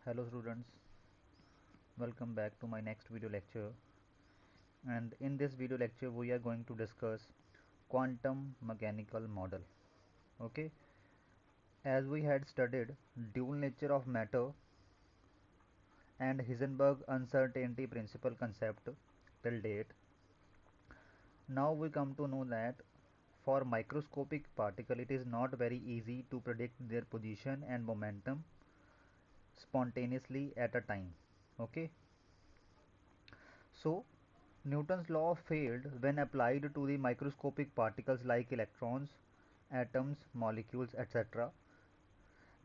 Hello students, welcome back to my next video lecture, and in this video lecture we are going to discuss quantum mechanical model. Okay, as we had studied dual nature of matter and Heisenberg uncertainty principle concept till date, now we come to know that for microscopic particle it is not very easy to predict their position and momentum spontaneously at a time. Okay, so Newton's law failed when applied to the microscopic particles like electrons, atoms, molecules, etc.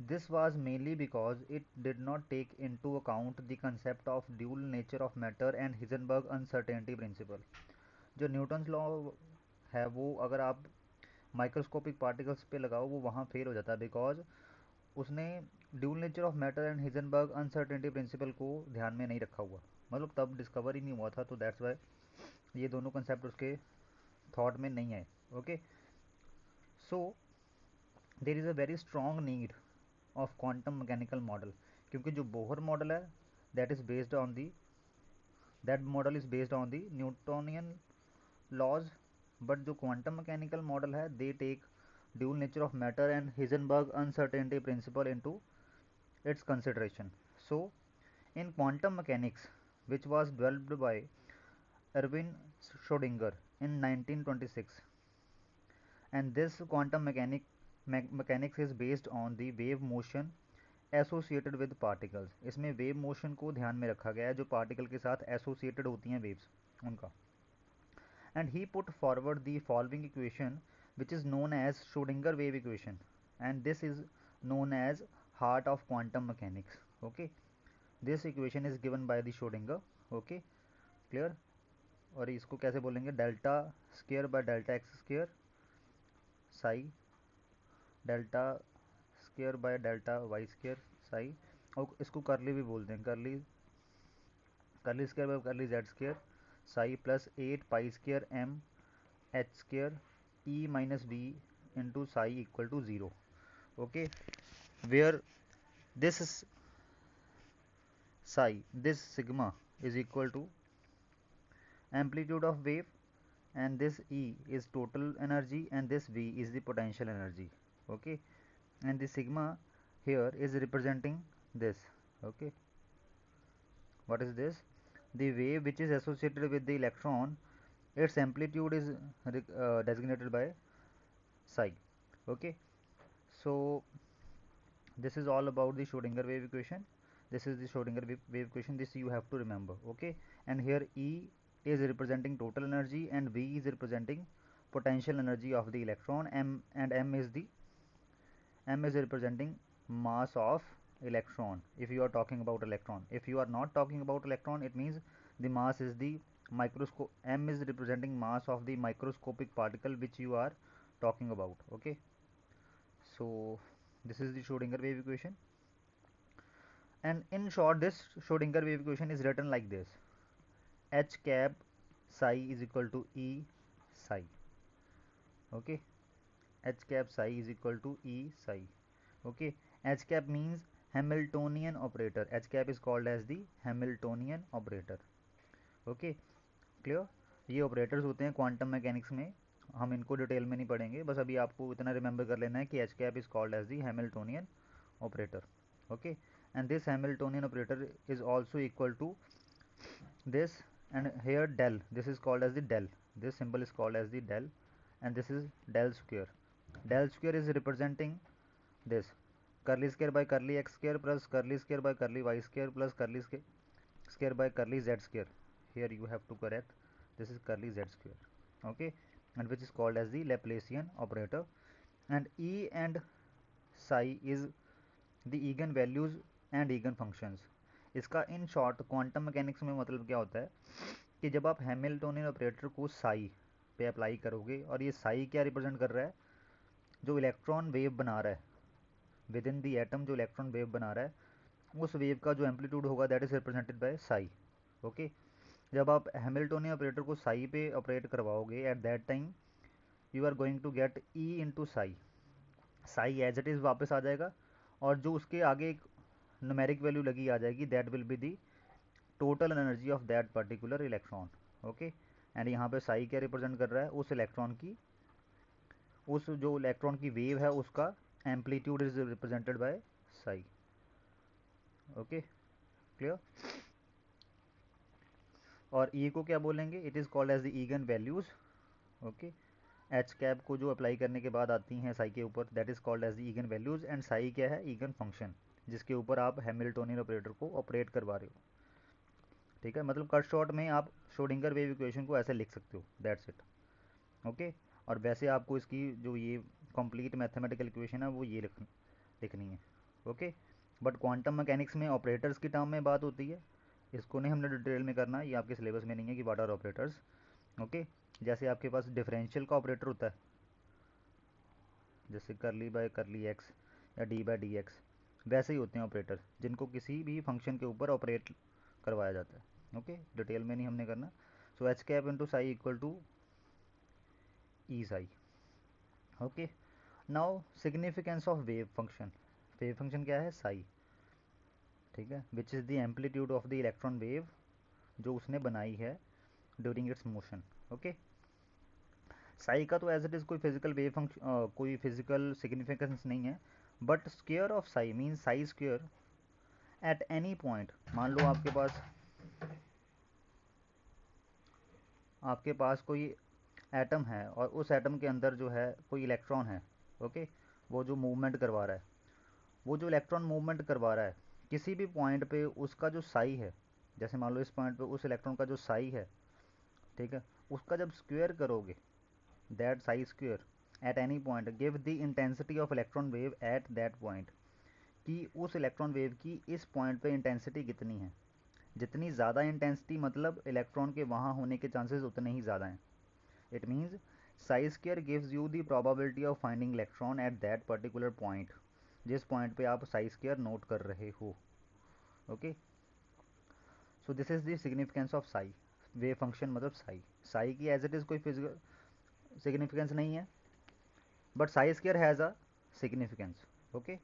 This was mainly because it did not take into account the concept of dual nature of matter and Heisenberg uncertainty principle. जो Newton's law है वो अगर आप microscopic particles पे लगाओ वो वहाँ fail हो जाता है बिकॉज उसने dual nature of matter and Heisenberg uncertainty principal को ध्यान में नहीं रखा हुआ, मतलब तब डिस्कवर ही नहीं हुआ था, तो दैट्स वाई ये दोनों कंसेप्ट उसके थॉट में नहीं है. Okay, so there is a very strong need of quantum mechanical model, क्योंकि जो बोहर मॉडल है that is based on the that model is based on the Newtonian laws, but जो क्वांटम मैकेनिकल मॉडल है they take dual nature of matter and Heisenberg uncertainty principle into its consideration. So, in quantum mechanics, which was developed by Erwin Schrödinger in 1926, and this quantum mechanics is based on the wave motion associated with particles. इसमें wave motion को ध्यान में रखा गया है जो particle के साथ एसोसिएटेड होती हैं वेव्स उनका. And he put forward the following equation which is known as Schrodinger wave equation, and this is known as heart of quantum mechanics. Okay, this equation is given by the Schrödinger. Okay, clear. और इसको कैसे बोलेंगे, delta square by delta x square psi delta square by delta y square psi, और इसको curly भी बोलते हैं, curly curly square by curly z square psi plus 8 pi square m h square e minus b into psi equal to 0. Okay, where this is psi, this sigma is equal to amplitude of wave, and this E is total energy and this V is the potential energy. Okay, and the sigma here is representing this. Okay, what is this? The wave which is associated with the electron, its amplitude is designated by psi. Okay, so this is all about the Schrödinger wave equation. This is the Schrödinger wave equation, this you have to remember. Okay, and here E is representing total energy and V is representing potential energy of the electron, M is representing mass of electron if you are talking about electron. If you are not talking about electron, it means the mass is the microscope. M is representing mass of the microscopic particle which you are talking about. Okay, so this is the Schrödinger wave equation, and in short this Schrödinger wave equation is written like this: H cap psi is equal to E psi. Okay, H cap psi is equal to E psi. Okay, H cap means Hamiltonian operator. H cap is called as the Hamiltonian operator. Okay, clear. ये operators होते हैं quantum mechanics में, हम इनको detail में नहीं पढ़ेंगे, बस अभी आपको इतना रिमेंबर कर लेना है कि h cap is called as the Hamiltonian operator. Okay, and this Hamiltonian operator is also equal to this, and here del, this is called as the del, this symbol is called as the del, and this is del square. Del square is representing this curly square by curly x square plus curly square by curly y square plus curly square by curly z square. Here you have to correct, this is curly z square. Okay, and which is called as the Laplacian operator, and E and psi is the eigen values and eigen functions. इसका in short quantum mechanics में मतलब क्या होता है कि जब आप Hamiltonian operator को साई पे अप्लाई करोगे, और ये साई क्या रिप्रेजेंट कर रहा है, जो इलेक्ट्रॉन वेव बना रहा है विद इन दी एटम, जो इलेक्ट्रॉन वेव बना रहा है उस वेव का जो एम्पलीट्यूड होगा that is represented by psi. Okay, जब आप हैमिल्टोनियन ऑपरेटर को साई पे ऑपरेट करवाओगे at that time you are going to get e into psi. Psi as it is वापस आ जाएगा, और जो उसके आगे एक न्यूमेरिक वैल्यू लगी आ जाएगी, that will be the total energy of that particular electron. Okay, and यहाँ पे साई क्या रिप्रेजेंट कर रहा है, उस इलेक्ट्रॉन की, उस जो इलेक्ट्रॉन की वेव है उसका amplitude is represented by psi. Okay, clear. और ई को क्या बोलेंगे, it is called as the eigen values. Okay, h cap को जो अप्लाई करने के बाद आती हैं साई के ऊपर, that is called as the eigen values. And psi क्या है, ईगन फंक्शन, जिसके ऊपर आप हैमिल्टोनियन ऑपरेटर को ऑपरेट करवा रहे हो। ठीक है, मतलब कट शॉर्ट में आप श्रोडिंगर वेव इक्वेशन को ऐसे लिख सकते हो, दैट्स इट। ओके, और वैसे आपको इसकी जो ये कंप्लीट मैथमेटिकल इक्वेशन है वो ये लिखनी है। ओके, बट क्वांटम मैकेनिक्स में ऑपरेटर्स की टर्म में बात होती है, इसको नहीं हमने डिटेल में करना, ये आपके सिलेबस में नहीं है कि व्हाट आर ऑपरेटर्स। ओके, जैसे आपके पास डिफरेंशियल का ऑपरेटर होता है, जैसे करली बाय करली एक्स या डी बाय डी एक्स, वैसे ही होते हैं ऑपरेटर जिनको किसी भी फंक्शन के ऊपर ऑपरेट करवाया जाता है। ओके, डिटेल में नहीं हमने करना। So H cap into psi equal to E psi. Okay, now significance of wave function. Wave function क्या है, साई। ठीक है, which is the amplitude of the electron wave जो उसने बनाई है during its motion. Okay, psi का तो एज इट इज़ कोई फिजिकल वेव फंक्शन, कोई फिजिकल सिग्निफिकेंस नहीं है, but square of psi means psi square at any point. मान लो आपके पास कोई एटम है और उस एटम के अंदर जो है कोई इलेक्ट्रॉन है। ओके, वो जो मूवमेंट करवा रहा है, वो जो इलेक्ट्रॉन मूवमेंट करवा रहा है किसी भी पॉइंट पे उसका जो साई है, जैसे मान लो इस पॉइंट पे उस इलेक्ट्रॉन का जो साई है, ठीक है, उसका जब स्क्वेयर करोगे, that Sai square at any point give the intensity of electron wave at that point, कि उस इलेक्ट्रॉन वेव की इस पॉइंट पे इंटेंसिटी कितनी है। जितनी ज़्यादा इंटेंसिटी मतलब इलेक्ट्रॉन के वहाँ होने के चांसेस उतने ही ज़्यादा हैं। It means psi square gives you the probability of finding electron at that particular point, जिस पॉइंट पे आप साई स्क्वेयर नोट कर रहे हो। Okay, so this is the significance of Sai. Wave function मतलब साई, साई की एज इट इज़ कोई फिजिकल सिग्निफिकेंस नहीं है, but Sai square has a significance. Okay,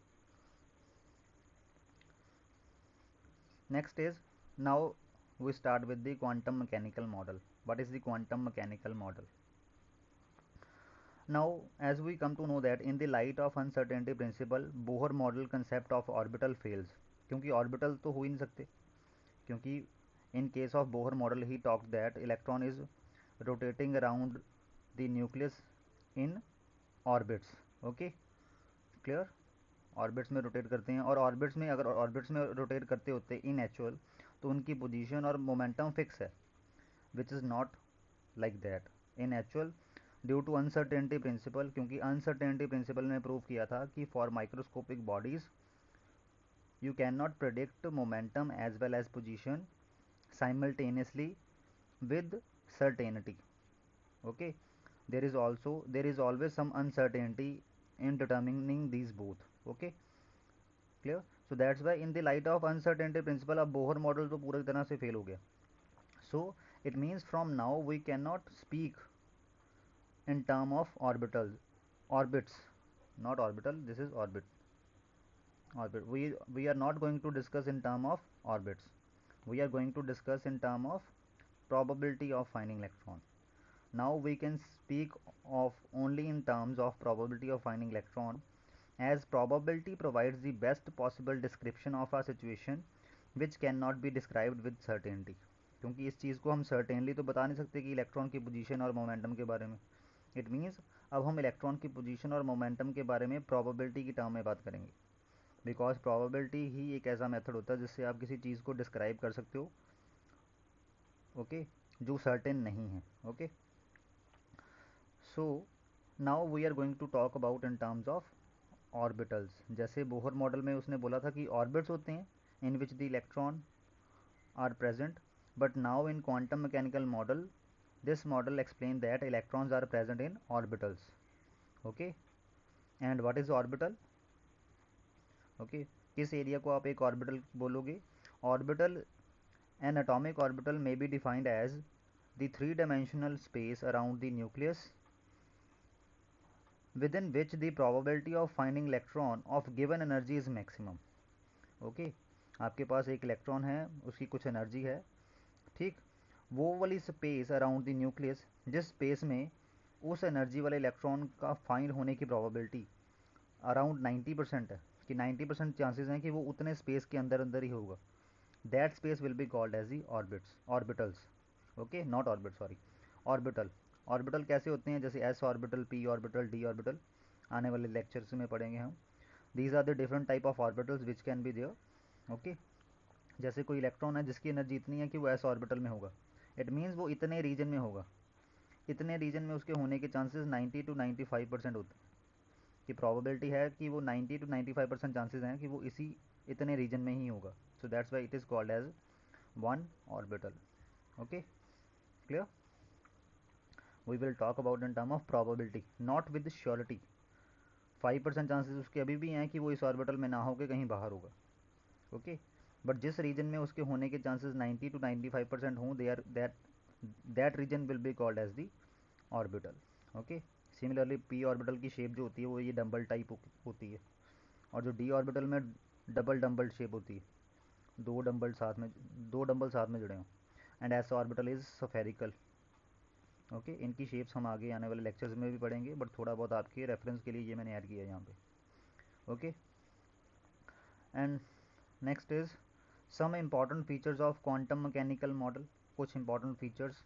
next is, now we start with the quantum mechanical model. What is the quantum mechanical model? Now as we come to know that in the light of uncertainty principle, Bohr model concept of orbital fails, क्योंकि orbital तो हो ही नहीं सकते, क्योंकि in case of Bohr model he talked that electron is rotating around the nucleus in orbits. Okay, clear, orbits में rotate करते हैं, और ऑर्बिट्स में अगर ऑर्बिट्स में रोटेट करते होते इन एक्चुअल, तो उनकी पोजीशन और मोमेंटम फिक्स है, which is not like that in actual due to uncertainty principle. क्योंकि अनसर्टेनिटी प्रिंसिपल ने प्रूव किया था कि for microscopic bodies you can not predict momentum as well as position simultaneously with certainty. Okay, there is always some uncertainty in determining these both. Okay, clear. So that's why in the light of uncertainty principle अब Bohr model तो पूरी तरह से fail हो गया. So it means from now we cannot speak in term of orbits, not orbital, this is orbit. We are not going to discuss in term of orbits, we are going to discuss in term of probability of finding electron. Now we can speak of only in terms of probability of finding electron, as probability provides the best possible description of a situation which cannot be described with certainty. क्योंकि इस चीज़ को हम certainly तो बता नहीं सकते कि electron की पोजीशन और मोमेंटम के बारे में. इट मीन्स अब हम इलेक्ट्रॉन की पोजीशन और मोमेंटम के बारे में probability की टर्म में बात करेंगे, बिकॉज probability ही एक ऐसा मेथड होता है जिससे आप किसी चीज़ को डिस्क्राइब कर सकते हो, ओके, जो सर्टेन नहीं है. Okay, so now we are going to talk about in terms of orbitals. जैसे बोहर मॉडल में उसने बोला था कि ऑर्बिट्स होते हैं in which the electron are present, but now in quantum mechanical model this model explain that electrons are present in orbitals. Okay, and what is orbital? Okay, किस area को आप एक ऑर्बिटल बोलोगे? Orbital, an atomic orbital may be defined as the three-dimensional space around the nucleus within which the probability of finding electron of given energy is maximum. Okay, आपके पास एक electron है, उसकी कुछ एनर्जी है, ठीक। वो वाली स्पेस अराउंड द न्यूक्लियस, जिस स्पेस में उस एनर्जी वाले इलेक्ट्रॉन का फाइंड होने की प्रोबेबिलिटी अराउंड 90% है, कि 90% चांसेस हैं कि वो उतने स्पेस के अंदर अंदर ही होगा, that space will be called as the orbitals. Okay, not orbit, sorry, orbital. Orbital कैसे होते हैं, जैसे S orbital, P orbital, D orbital, आने वाले लेक्चर्स में पढ़ेंगे हम। These are the different type of orbitals which can be there. Okay, जैसे कोई इलेक्ट्रॉन है जिसकी एनर्जी इतनी है कि वो एस ऑर्बिटल में होगा, इट मीन्स वो इतने रीजन में होगा, इतने रीजन में उसके होने के चांसेस 90 to 95% होते हैं, कि प्रोबेबिलिटी है कि वो 90 to 95% चांसेस हैं कि वो इसी इतने रीजन में ही होगा। So that's why it is called as one orbital. Okay, clear? We will talk about in term of probability, not with surety. 5% chances उसके अभी भी हैं कि वो इस ऑर्बिटल में ना होकर कहीं बाहर होगा। ओके, बट जिस रीजन में उसके होने के चांसेस 90 to 95% हों, they are that region will be called as the orbital. Okay, similarly P orbital की शेप जो होती है वो ये डम्बल टाइप होती है, और जो डी ऑर्बिटल में डबल डम्बल शेप होती है, दो डम्बल साथ में जुड़े हों। And S orbital is spherical. Okay, इनकी शेप्स हम आगे आने वाले लेक्चर्स में भी पढ़ेंगे, बट थोड़ा बहुत आपके रेफरेंस के लिए ये मैंने ऐड किया है यहाँ पे। Okay, and next is some important features of quantum mechanical model. कुछ important features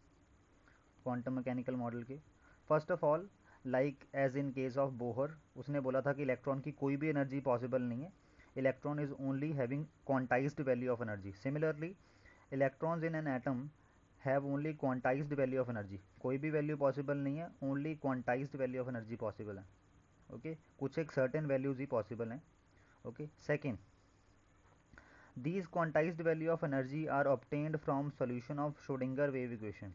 quantum mechanical model के। First of all, like as in case of Bohr, उसने बोला था कि इलेक्ट्रॉन की कोई भी एनर्जी पॉसिबल नहीं है, electron is only having quantized value of energy. Similarly, electrons in an atom have only quantized value of energy, कोई भी वैल्यू पॉसिबल नहीं है, only quantized value of energy possible है। ओके, कुछ एक सर्टेन वैल्यूज ही possible हैं। Okay, second, these quantized value of energy are obtained from solution of Schrodinger wave equation।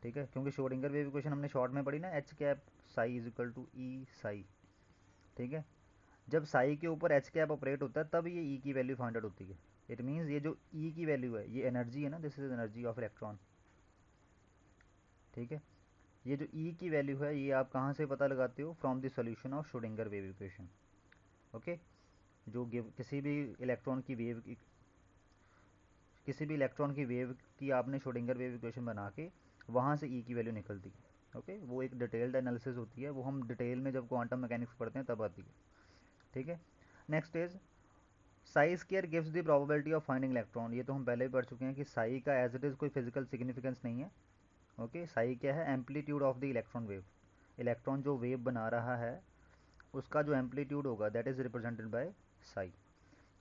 ठीक है, क्योंकि श्रोडिंगर वेव इक्वेशन हमने शॉर्ट में पढ़ी ना, H cap psi is equal to E psi. ठीक है, जब साई के ऊपर एच कैप ऑपरेट होता है तब ये ई की वैल्यू फाइंड आउट होती है। इट मीन्स ये जो ई की वैल्यू है ये एनर्जी है ना, this is energy of electron. ठीक है, ये जो ई की वैल्यू है ये आप कहाँ से पता लगाते हो, from the solution of Schrodinger wave equation. Okay, जो किसी भी इलेक्ट्रॉन की वेव की आपने श्रोडिंगर वेव इक्वेशन बना के वहाँ से ई की वैल्यू निकलती है। ओके, वो एक डिटेल्ड एनालिसिस होती है, वो हम डिटेल में जब क्वांटम मैकेनिक्स पढ़ते हैं तब आती है। ठीक है, next is Sai square gives the probability of finding electron. ये तो हम पहले भी पढ़ चुके हैं कि साई का एज इट इज़ कोई फिजिकल सिग्निफिकेंस नहीं है। ओके, साई क्या है, amplitude of the electron wave. Electron जो वेव बना रहा है उसका जो एम्पलीट्यूड होगा that is represented by psi.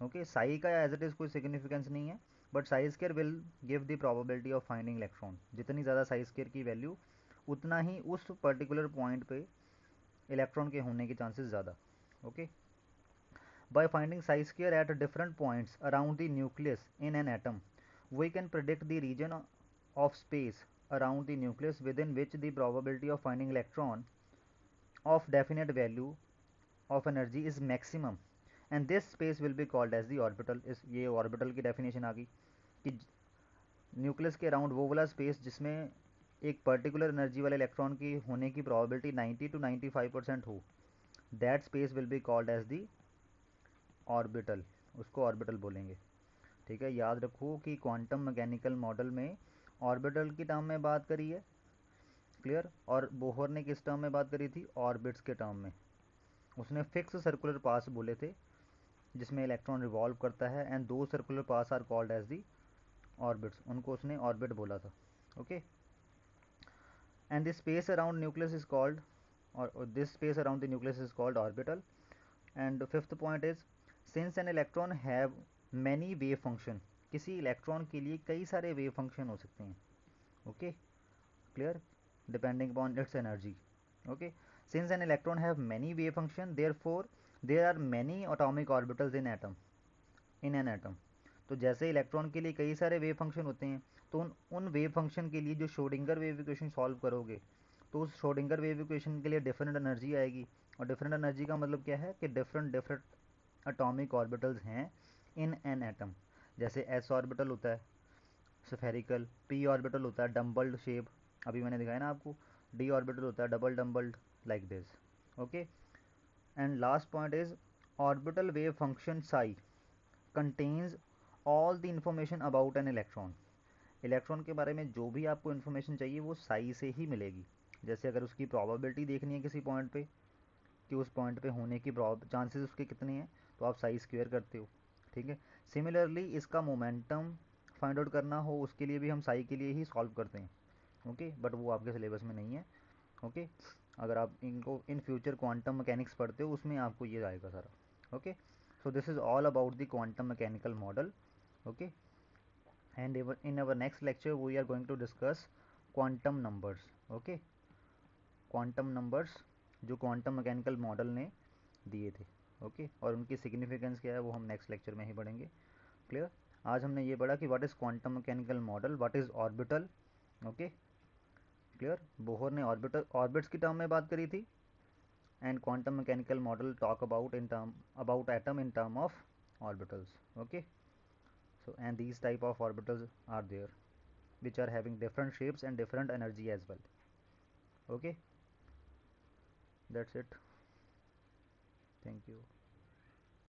Okay, psi का एज इट इज़ कोई सिग्निफिकेंस नहीं है, but Sai square will give the probability of finding electron. जितनी ज़्यादा साई स्केयर की वैल्यू उतना ही उस पर्टिकुलर पॉइंट पे इलेक्ट्रॉन के होने के चांसेस ज़्यादा। Okay, by finding psi square at different points around the nucleus in an atom, we can predict the region of space around the nucleus within which the probability of finding electron of definite value of energy is maximum, and this space will be called as the orbital। इस ये orbital की definition आ गई कि nucleus के around वो वाला space जिसमें एक पर्टिकुलर एनर्जी वाले इलेक्ट्रॉन की होने की प्रोबेबिलिटी 90 to 95% हो, that space will be called as the orbital. उसको ऑर्बिटल बोलेंगे। ठीक है, याद रखो कि क्वांटम मैकेनिकल मॉडल में ऑर्बिटल की टर्म में बात करी है, क्लियर, और बोहर ने किस टर्म में बात करी थी, ऑर्बिट्स के टर्म में। उसने फिक्स सर्कुलर पास बोले थे जिसमें इलेक्ट्रॉन रिवॉल्व करता है, एंड दो circular paths are called as the orbits, उनको उसने ऑर्बिट बोला था। Okay, and this space around nucleus is called, और this space around the nucleus is called orbital. And fifth point is since an electron have many wave function, किसी electron के लिए कई सारे वेव फंक्शन हो सकते हैं। Okay, clear, depending upon its energy. Okay, since an electron have many wave function therefore there are many atomic orbitals in an atom. तो जैसे इलेक्ट्रॉन के लिए कई सारे वेव फंक्शन होते हैं, तो उन वेव फंक्शन के लिए जो श्रोडिंगर वेव इक्वेशन सॉल्व करोगे तो उस श्रोडिंगर वेव इक्वेशन के लिए डिफरेंट एनर्जी आएगी। और डिफरेंट एनर्जी का मतलब क्या है कि डिफरेंट डिफरेंट एटॉमिक ऑर्बिटल्स हैं इन एन एटम। जैसे एस ऑर्बिटल होता है स्फेरिकल, पी ऑर्बिटल होता है डम्बल्ड शेप, अभी मैंने दिखाया ना आपको, डी ऑर्बिटल होता है double dumbbelled, like this. Okay, and last point is orbital wave function psi contains all the information about an electron. Electron के बारे में जो भी आपको इन्फॉर्मेशन चाहिए वो साई से ही मिलेगी। जैसे अगर उसकी प्रोबेबिलिटी देखनी है किसी पॉइंट पे कि उस पॉइंट पे होने की चांसेस उसके कितने हैं, तो आप साई स्क्वेयर करते हो, ठीक है। सिमिलरली इसका मोमेंटम फाइंड आउट करना हो उसके लिए भी हम साई के लिए ही सॉल्व करते हैं, ओके, बट वो आपके सिलेबस में नहीं है, ओके। अगर आप इनको इन फ्यूचर क्वांटम मैकेनिक्स पढ़ते हो उसमें आपको ये आएगा सारा, okay. So this is all about the quantum mechanical model, okay. and in our next lecture we are going to discuss quantum numbers, okay, quantum numbers जो क्वांटम मैकेनिकल मॉडल ने दिए थे, ओके, और उनकी सिग्निफिकेंस क्या है वो हम नेक्स्ट लेक्चर में ही पढ़ेंगे, क्लियर। आज हमने ये पढ़ा कि what is quantum mechanical model, what is orbital, okay, clear. Bohr ने ऑर्बिटल ऑर्बिट्स की टर्म में बात करी थी, and quantum mechanical model talk about in term about atom in term of orbitals, okay. So and these type of orbitals are there which are having different shapes and different energy as well, okay. That's it. Thank you.